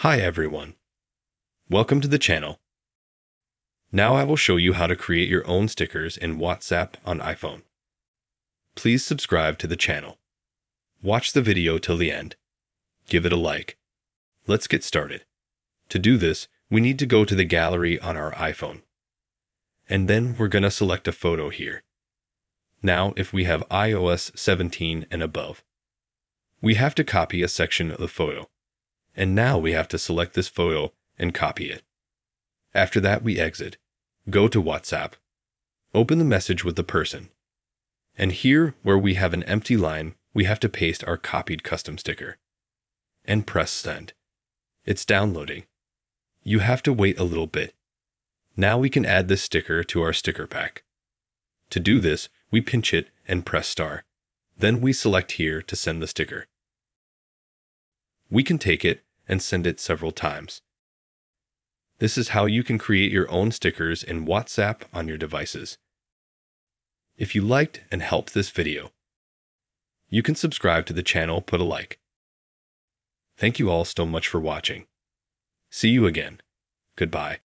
Hi everyone. Welcome to the channel. Now I will show you how to create your own stickers in WhatsApp on iPhone. Please subscribe to the channel. Watch the video till the end. Give it a like. Let's get started. To do this, we need to go to the gallery on our iPhone. And then we're going to select a photo here. Now, if we have iOS 17 and above, we have to copy a section of the photo. And now we have to select this photo and copy it. After that, we exit. Go to WhatsApp. Open the message with the person. And here, where we have an empty line, we have to paste our copied custom sticker. And press send. It's downloading. You have to wait a little bit. Now we can add this sticker to our sticker pack. To do this, we pinch it and press star. Then we select here to send the sticker. We can take it and send it several times. This is how you can create your own stickers in WhatsApp on your devices. If you liked and helped this video, you can subscribe to the channel, put a like. Thank you all so much for watching. See you again. Goodbye.